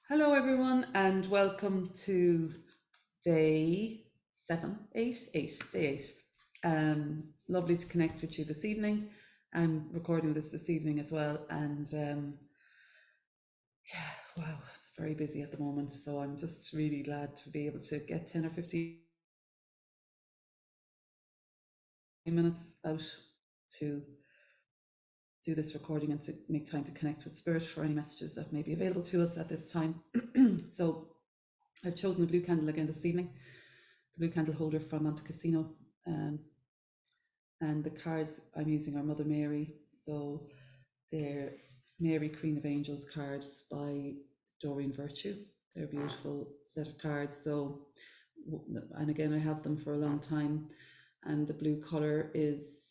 Hello, everyone, and welcome to day seven, day eight. Lovely to connect with you this evening. I'm recording this evening as well, and yeah, wow, it's very busy at the moment. So I'm just really glad to be able to get 10 or 15 minutes out to do this recording and to make time to connect with Spirit for any messages that may be available to us at this time. So I've chosen a blue candle again this evening, the blue candle holder from Monte Cassino. And the cards I'm using are Mother Mary. So they're Mary, Queen of Angels cards by Doreen Virtue. They're a beautiful set of cards. So, and again, I have them for a long time. And the blue color is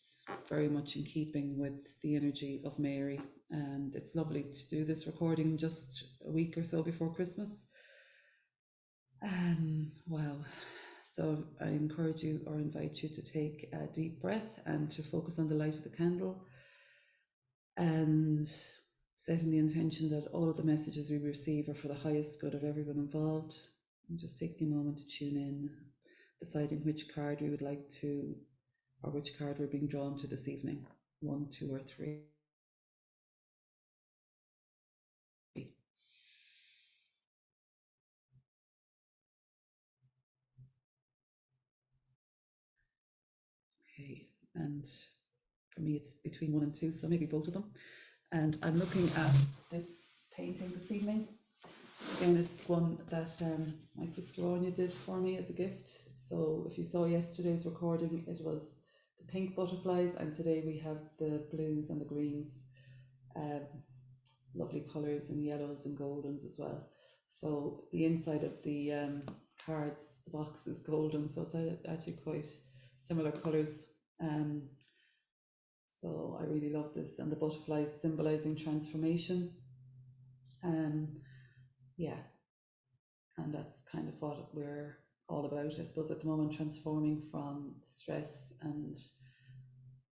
very much in keeping with the energy of Mary. And it's lovely to do this recording just a week or so before Christmas. Wow. So I encourage you or invite you to take a deep breath and to focus on the light of the candle and setting the intention that all of the messages we receive are for the highest good of everyone involved. And just taking a moment to tune in, deciding which card we would like to, or which card we're being drawn to this evening, 1, 2, or 3. Okay, and for me it's between 1 and 2, so maybe both of them. And I'm looking at this painting this evening. Again, it's one that my sister Anya did for me as a gift. So if you saw yesterday's recording, it was the pink butterflies, and today we have the blues and the greens, um, lovely colours, and yellows and goldens as well. So the inside of the cards, the box is golden, so it's actually quite similar colours. Um, so I really love this, and the butterflies symbolising transformation. Yeah, and that's kind of what we're all about, I suppose, at the moment, transforming from stress and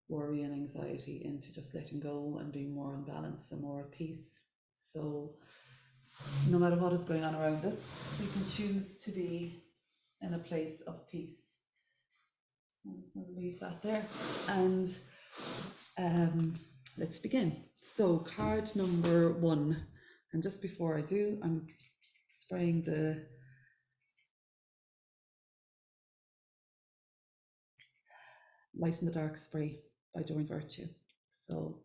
worry and anxiety into just letting go and being more in balance and more at peace. So, no matter what is going on around us, we can choose to be in a place of peace. So, I'm just going to leave that there. And let's begin. So, card number 1. And just before I do, I'm spraying the Light in the Dark spray by Doreen Virtue. So,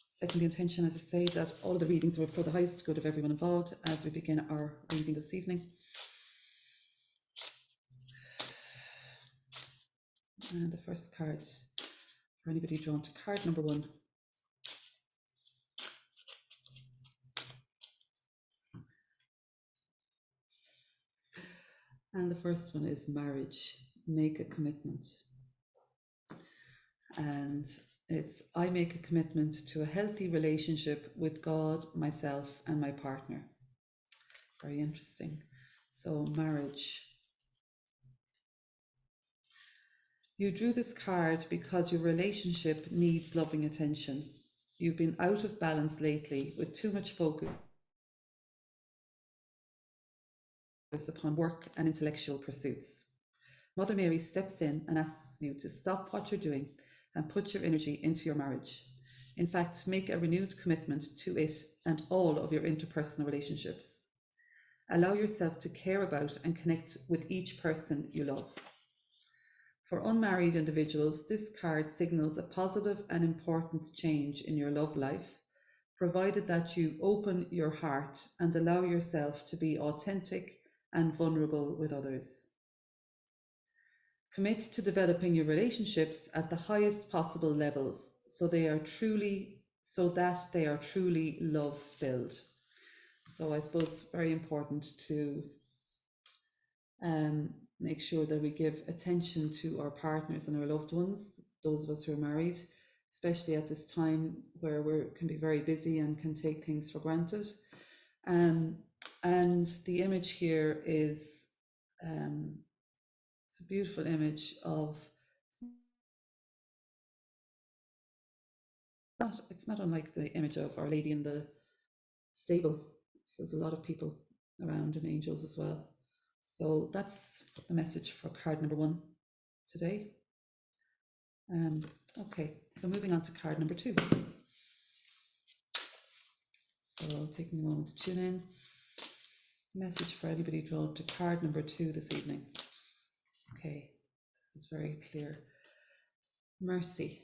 setting the intention, as I say, that all of the readings were for the highest good of everyone involved as we begin our reading this evening. And the first card, for anybody drawn to card number 1. And the first one is marriage. Make a commitment. And it's, I make a commitment to a healthy relationship with God, myself, and my partner. Very interesting. So, marriage. You drew this card because your relationship needs loving attention. You've been out of balance lately with too much focus upon work and intellectual pursuits. Mother Mary steps in and asks you to stop what you're doing and put your energy into your marriage. In fact, make a renewed commitment to it and all of your interpersonal relationships. Allow yourself to care about and connect with each person you love. For unmarried individuals, this card signals a positive and important change in your love life, provided that you open your heart and allow yourself to be authentic and vulnerable with others. Commit to developing your relationships at the highest possible levels so that they are truly love-filled. So I suppose very important to make sure that we give attention to our partners and our loved ones, those of us who are married, especially at this time where we can be very busy and can take things for granted. And the image here is it's a beautiful image of, it's not unlike the image of Our Lady in the stable. So there's a lot of people around and angels as well. So that's the message for card number 1 today. Okay, so moving on to card number 2. So taking a moment to tune in. Message for anybody drawn to card number 2 this evening. Okay, this is very clear. Mercy.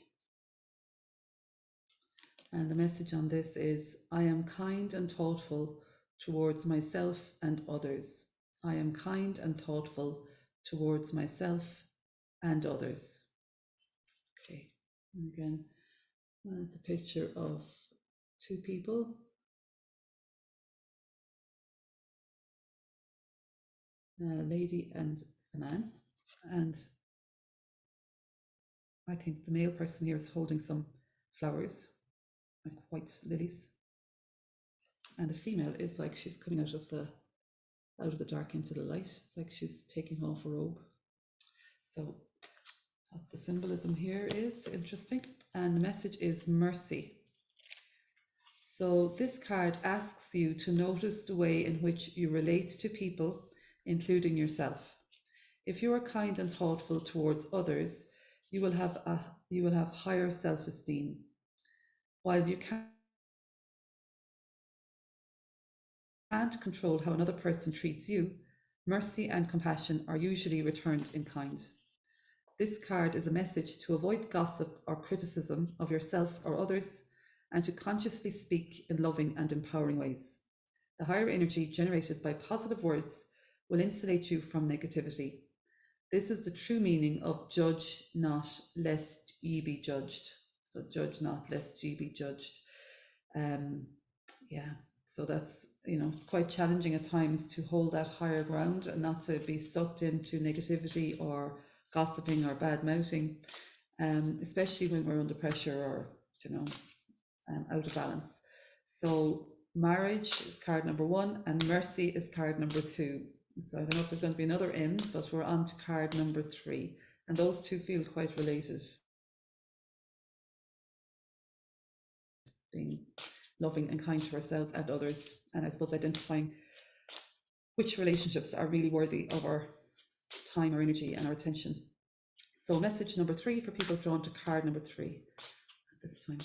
And the message on this is, I am kind and thoughtful towards myself and others. I am kind and thoughtful towards myself and others. Okay, and again, it's a picture of 2 people. A lady and a man. And I think the male person here is holding some flowers, like white lilies. And the female is like she's coming out of the dark into the light. It's like she's taking off a robe. So the symbolism here is interesting. And the message is mercy. So this card asks you to notice the way in which you relate to people, including yourself. If you are kind and thoughtful towards others, you will have higher self-esteem. While you can't control how another person treats you, mercy and compassion are usually returned in kind. This card is a message to avoid gossip or criticism of yourself or others, and to consciously speak in loving and empowering ways. The higher energy generated by positive words will insulate you from negativity. This is the true meaning of judge not, lest ye be judged. So judge not, lest ye be judged. Yeah, so that's, it's quite challenging at times to hold that higher ground and not to be sucked into negativity or gossiping or bad mouthing, especially when we're under pressure or, out of balance. So marriage is card number 1 and mercy is card number 2. So I don't know if there's going to be another in, but we're on to card number 3. And those two feel quite related. Being loving and kind to ourselves and others. And I suppose identifying which relationships are really worthy of our time, our energy, and our attention. So message number 3 for people drawn to card number 3 at this time.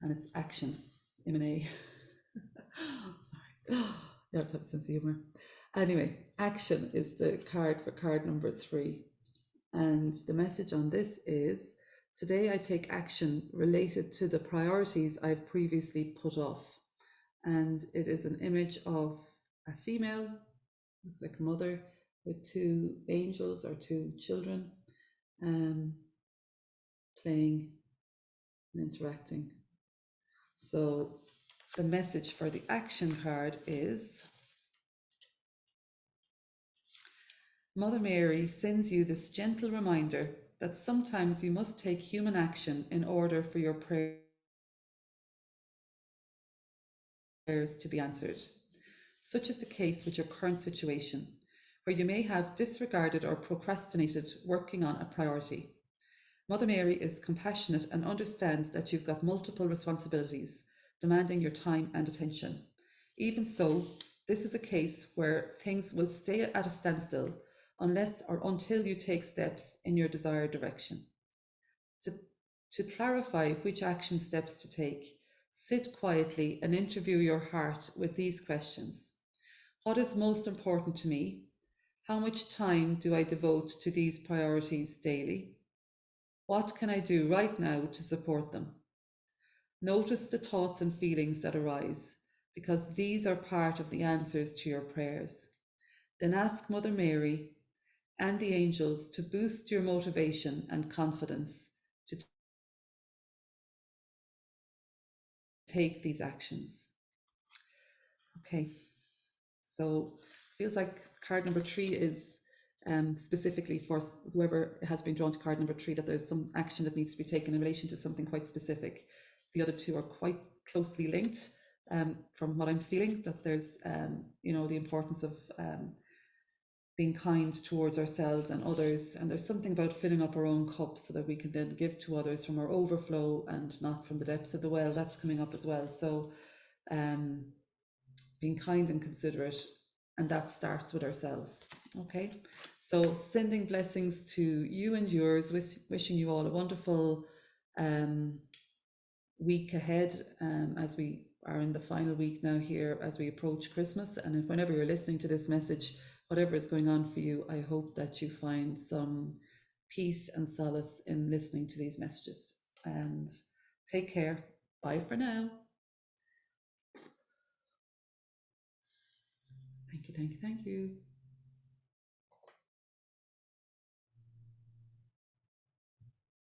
And it's action, M&A. Sorry. You have to have a sense of humor. Anyway, action is the card for card number 3. And the message on this is, today I take action related to the priorities I've previously put off. And it is an image of a female, looks like a mother, with 2 angels or 2 children playing and interacting. So the message for the action card is, Mother Mary sends you this gentle reminder that sometimes you must take human action in order for your prayers to be answered. Such is the case with your current situation, where you may have disregarded or procrastinated working on a priority. Mother Mary is compassionate and understands that you've got multiple responsibilities demanding your time and attention. Even so, this is a case where things will stay at a standstill unless or until you take steps in your desired direction. To clarify which action steps to take, sit quietly and interview your heart with these questions. What is most important to me? How much time do I devote to these priorities daily? What can I do right now to support them? Notice the thoughts and feelings that arise, because these are part of the answers to your prayers. Then ask Mother Mary and the angels to boost your motivation and confidence to take these actions. Okay, so feels like card number 3 is specifically for whoever has been drawn to card number 3, that there's some action that needs to be taken in relation to something quite specific. The other 2 are quite closely linked, from what I'm feeling, that there's the importance of being kind towards ourselves and others. And there's something about filling up our own cup so that we can then give to others from our overflow and not from the depths of the well. That's coming up as well. So being kind and considerate, and that starts with ourselves. Okay, so sending blessings to you and yours, wishing you all a wonderful week ahead, as we are in the final week now here as we approach Christmas. And if whenever you're listening to this message, whatever is going on for you, I hope that you find some peace and solace in listening to these messages. And take care. Bye for now. Thank you, thank you, thank you.